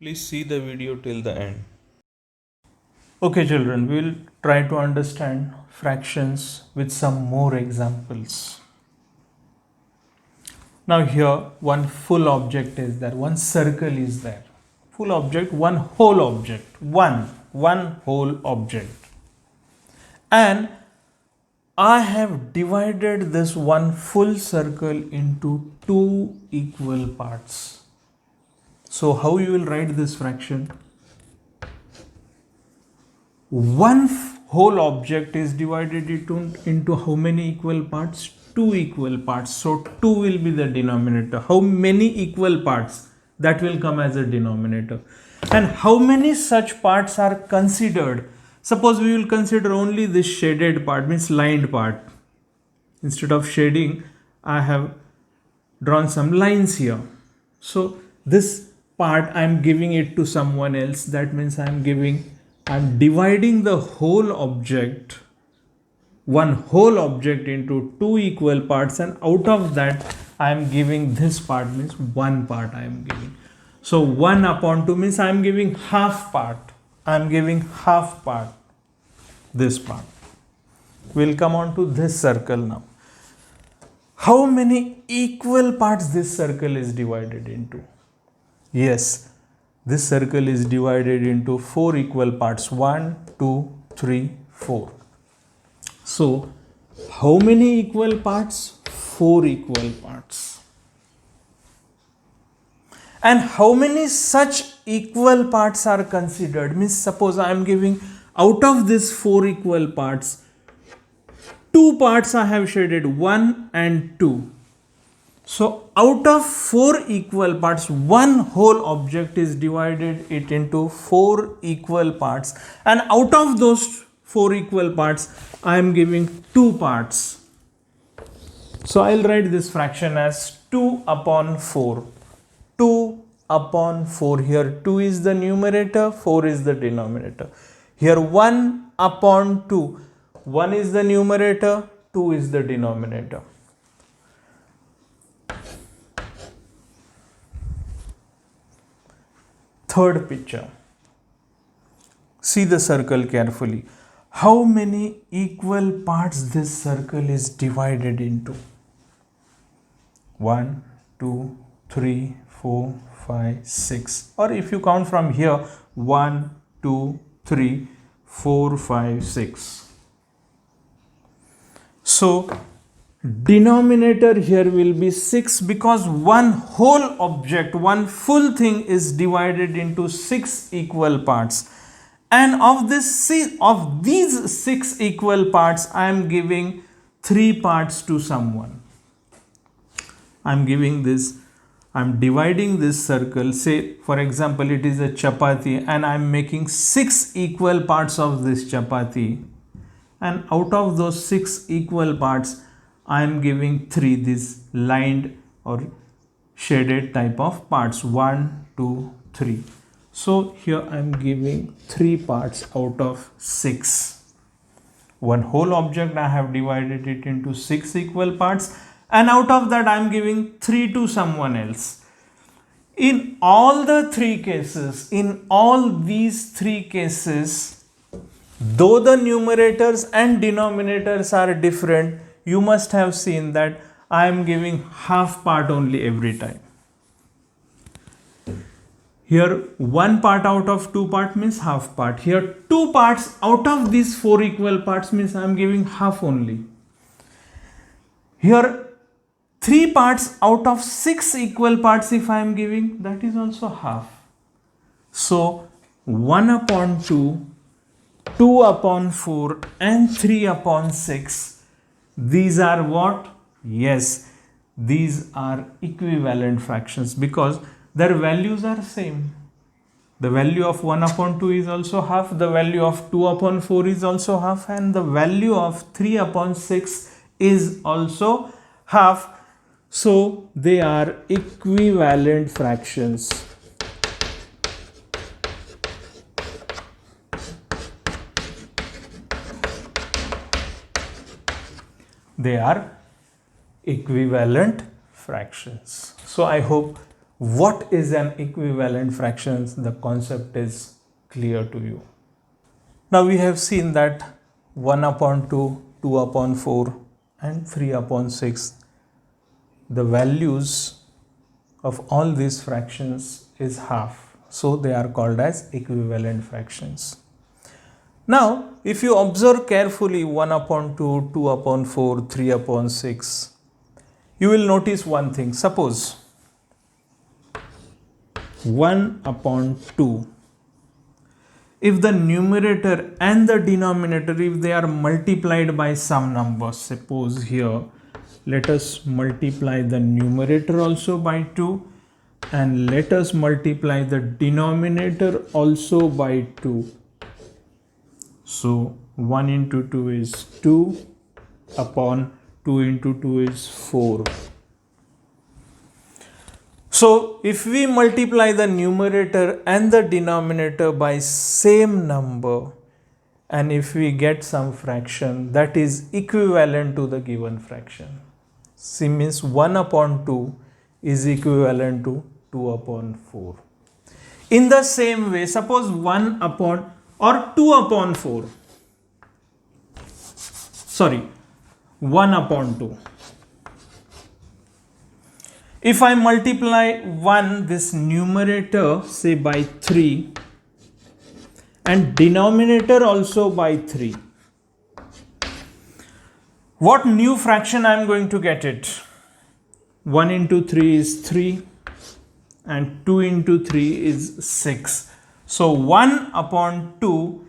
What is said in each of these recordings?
Please see the video till the end. Okay, children, we will try to understand fractions with some more examples. Now, here one full object is there, one circle is there. Full object, one whole object, one whole object. And I have divided this one full circle into two equal parts. So, how you will write this fraction? One whole object is divided into how many equal parts? Two equal parts. So 2 will be the denominator. How many equal parts? That will come as a denominator. And how many such parts are considered? Suppose we will consider only this shaded part, means lined part. Instead of shading, I have drawn some lines here. So this part I am giving it to someone else. That means I am dividing the whole object, one whole object, into two equal parts, and out of that I am giving this part, means one part I am giving. So 1 upon 2 means I am giving half part. I am giving half part, this part. We'll come on to this circle now. How many equal parts this circle is divided into? Yes, this circle is divided into 4 equal parts. 1, 2, 3, 4. So, how many equal parts? 4 equal parts. And how many such equal parts are considered? Means suppose I am giving out of this 4 equal parts, 2 parts I have shaded, 1 and 2. So out of 4 equal parts, one whole object is divided it into 4 equal parts, and out of those 4 equal parts I am giving 2 parts. So I'll write this fraction as 2 upon 4. 2 upon 4. Here 2 is the numerator, 4 is the denominator. Here 1 upon 2. 1 is the numerator, 2 is the denominator. Third picture. See the circle carefully. How many equal parts this circle is divided into? 1, 2, 3, 4, 5, 6. Or if you count from here, 1, 2, 3, 4, 5, 6. So denominator here will be 6, because one whole object, one full thing is divided into 6 equal parts, and of these 6 equal parts I am giving 3 parts to someone. I am dividing this circle. Say for example it is a chapati, and I am making 6 equal parts of this chapati, and out of those 6 equal parts I am giving 3, these lined or shaded type of parts, 1, 2, 3. So here I am giving 3 parts out of 6. One whole object I have divided it into 6 equal parts, and out of that I am giving 3 to someone else. In all the 3 cases, in all these 3 cases, though the numerators and denominators are different, you must have seen that I am giving half part only every time. Here 1 part out of 2 part means half part. Here 2 parts out of these 4 equal parts means I am giving half only. Here 3 parts out of 6 equal parts if I am giving, that is also half. So 1 upon 2, 2 upon 4 and 3 upon 6. These are what? Yes, these are equivalent fractions because their values are same. The value of 1 upon 2 is also half, the value of 2 upon 4 is also half, and the value of 3 upon 6 is also half. So they are equivalent fractions. They are equivalent fractions. So I hope what is an equivalent fraction, the concept is clear to you. Now we have seen that 1 upon 2, 2 upon 4 and 3 upon 6, the values of all these fractions is half. So they are called as equivalent fractions. Now if you observe carefully 1 upon 2, 2 upon 4, 3 upon 6, you will notice one thing. Suppose 1 upon 2, if the numerator and the denominator, if they are multiplied by some number, suppose here let us multiply the numerator also by 2 and let us multiply the denominator also by 2. So 1 into 2 is 2 upon 2 into 2 is 4. So if we multiply the numerator and the denominator by same number, and if we get some fraction that is equivalent to the given fraction, see, means 1 upon 2 is equivalent to 2 upon 4. In the same way, suppose 1 upon or 2 upon 4, sorry, 1 upon 2. If I multiply 1, this numerator say by 3 and denominator also by 3, what new fraction I am going to get it? 1 into 3 is 3 and 2 into 3 is 6. So 1 upon 2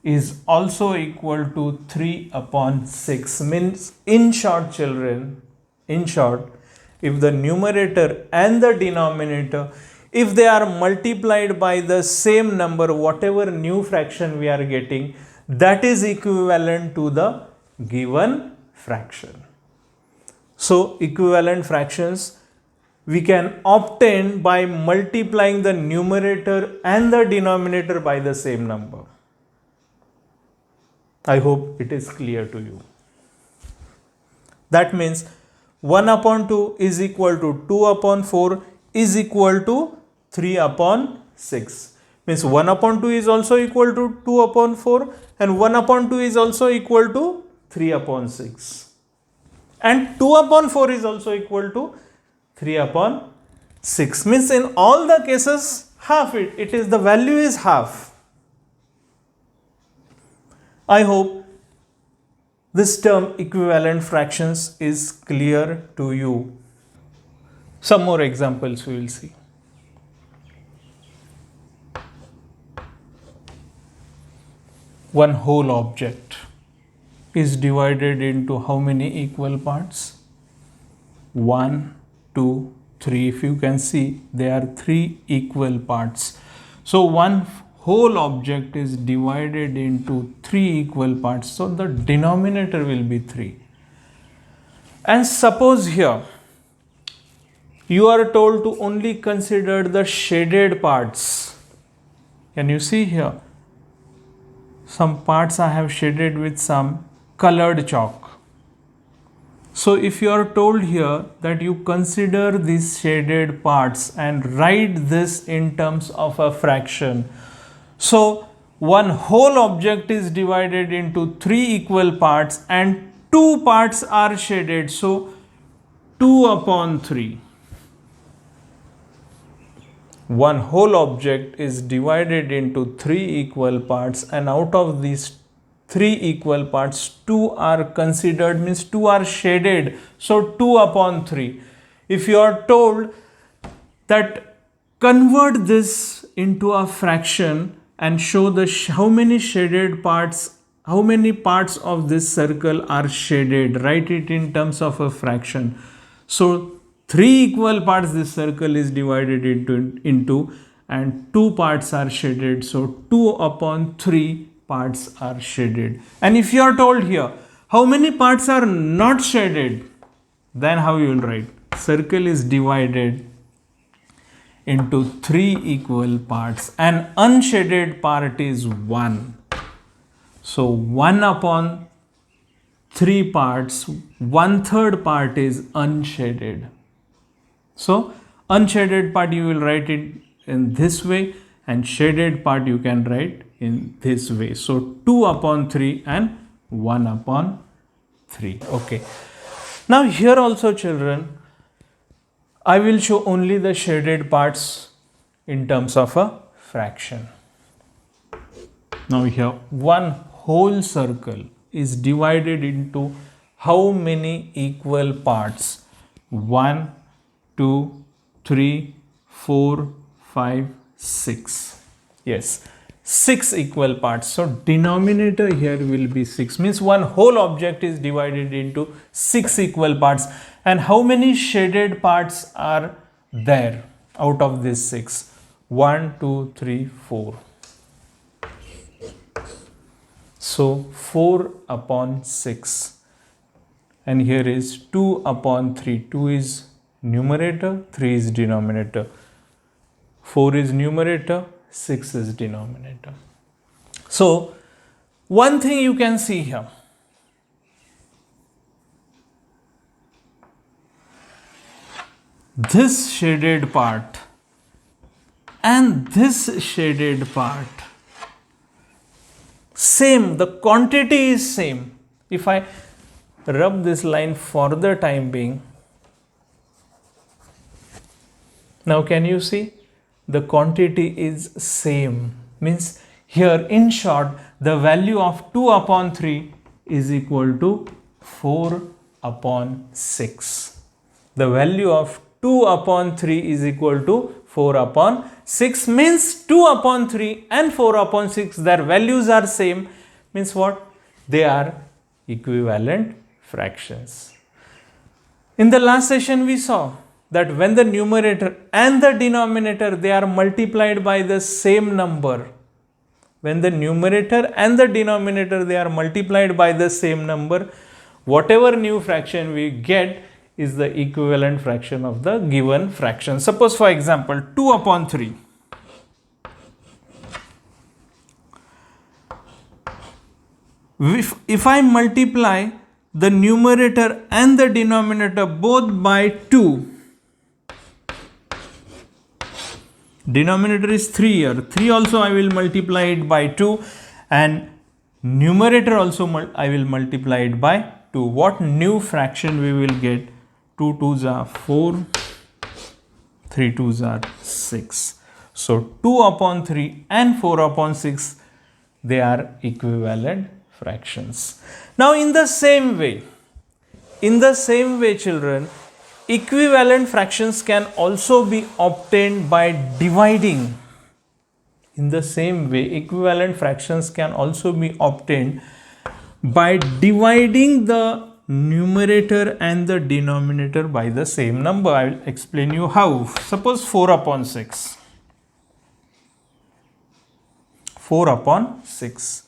is also equal to 3 upon 6. Means in short children, in short, if the numerator and the denominator, if they are multiplied by the same number, whatever new fraction we are getting, that is equivalent to the given fraction. So equivalent fractions we can obtain by multiplying the numerator and the denominator by the same number. I hope it is clear to you. That means 1 upon 2 is equal to 2 upon 4 is equal to 3 upon 6. Means 1 upon 2 is also equal to 2 upon 4 and 1 upon 2 is also equal to 3 upon 6. And 2 upon 4 is also equal to 3 upon 6. Means in all the cases half it is the value is half. I hope this term equivalent fractions is clear to you. Some more examples we will see. One whole object is divided into how many equal parts? 1, 2, 3. If you can see, there are 3 equal parts. So one whole object is divided into 3 equal parts. So the denominator will be 3. And suppose here you are told to only consider the shaded parts. Can you see here? Some parts I have shaded with some colored chalk. So if you are told here that you consider these shaded parts and write this in terms of a fraction. So one whole object is divided into 3 equal parts and 2 parts are shaded. So 2 upon 3. One whole object is divided into 3 equal parts and out of these 3 equal parts, 2 are considered, means 2 are shaded. So 2 upon 3. If you are told that convert this into a fraction and show the how many shaded parts, how many parts of this circle are shaded, write it in terms of a fraction. So 3 equal parts this circle is divided into and 2 parts are shaded. So 2 upon 3 parts are shaded. And if you are told here how many parts are not shaded, then how you will write? Circle is divided into 3 equal parts and unshaded part is 1. So 1 upon 3 parts, 1/3 part is unshaded. So Unshaded part you will write it in this way, and shaded part you can write in this way. So 2 upon 3 and 1 upon 3. Okay. Now here also, children, I will show only the shaded parts in terms of a fraction. Now here one whole circle is divided into how many equal parts? 1, 2, 3, 4, 5, 6. Yes, 6 equal parts. So denominator here will be 6. Means one whole object is divided into 6 equal parts. And how many shaded parts are there out of this 6? 1, 2, 3, 4. So 4 upon 6. And here is 2 upon 3. 2 is numerator, 3 is denominator. 4 is numerator, 6 is denominator. So one thing you can see here. This shaded part and this shaded part, same, the quantity is same. If I rub this line for the time being, now can you see? The quantity is same. Means here, in short, the value of 2 upon 3 is equal to 4 upon 6. The value of 2 upon 3 is equal to 4 upon 6. Means 2 upon 3 and 4 upon 6, their values are same. Means what? They are equivalent fractions. In the last session we saw that when the numerator and the denominator, they are multiplied by the same number. When the numerator and the denominator, they are multiplied by the same number, whatever new fraction we get is the equivalent fraction of the given fraction. Suppose for example 2 upon 3. If I multiply the numerator and the denominator both by 2, denominator is 3 here, 3 also I will multiply it by 2, and numerator also I will multiply it by 2. What new fraction we will get? 2 2s are 4, 3 2s are 6. So 2 upon 3 and 4 upon 6, they are equivalent fractions. Now in the same way children, equivalent fractions can also be obtained by dividing. In the same way, equivalent fractions can also be obtained by dividing the numerator and the denominator by the same number. I will explain you how. Suppose 4 upon 6. 4 upon 6.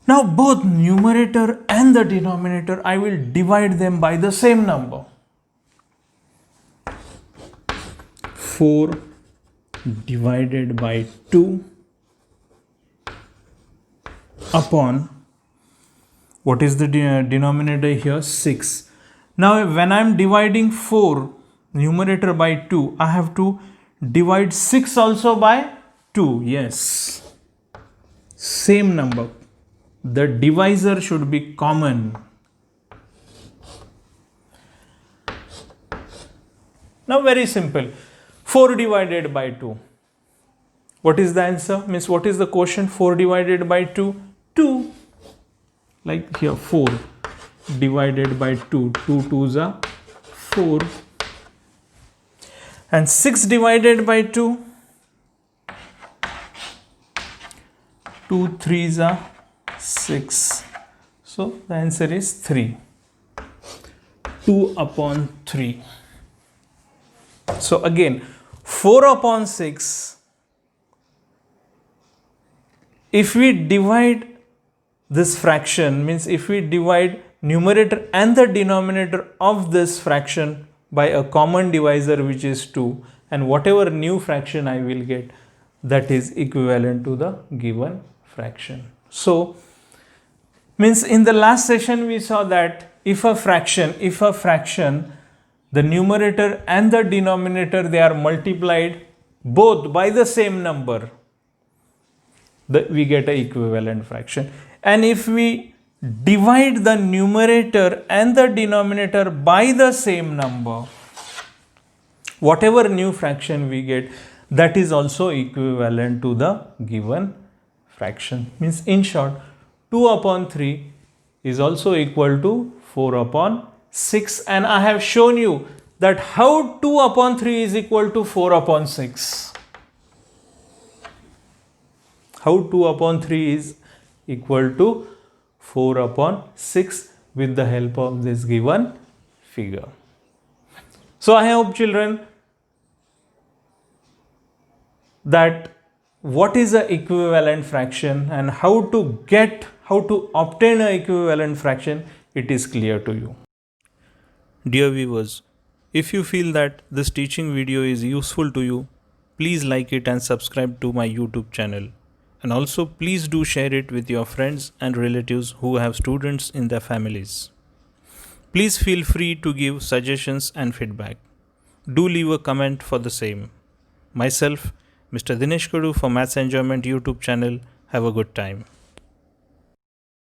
Now both numerator and the denominator, I will divide them by the same number. 4 divided by 2 upon, what is the denominator here? 6. Now when I am dividing 4 numerator by 2, I have to divide 6 also by 2. Yes, same number. The divisor should be common. Now very simple. 4 divided by 2. What is the answer? Means what is the quotient? 4 divided by 2? 2. Like here 4 divided by 2. 2 2s are 4. And 6 divided by 2? 2 3s are 6. So the answer is 3. 2 upon 3. So again 4 upon 6. If we divide this fraction, means if we divide numerator and the denominator of this fraction by a common divisor which is 2, and whatever new fraction I will get, that is equivalent to the given fraction. So means in the last session we saw that if a fraction the numerator and the denominator, they are multiplied both by the same number, we get an equivalent fraction. And if we divide the numerator and the denominator by the same number, whatever new fraction we get, that is also equivalent to the given fraction. Means in short, 2 upon 3 is also equal to 4 upon 6, and I have shown you that how 2 upon 3 is equal to 4 upon 6. How 2 upon 3 is equal to 4 upon 6 with the help of this given figure. So I hope, children, that what is an equivalent fraction and how to obtain an equivalent fraction, it is clear to you. Dear viewers, if you feel that this teaching video is useful to you, please like it and subscribe to my YouTube channel. And also please do share it with your friends and relatives who have students in their families. Please feel free to give suggestions and feedback. Do leave a comment for the same. Myself, Mr. Dinesh Kadu for Maths Enjoyment YouTube channel. Have a good time.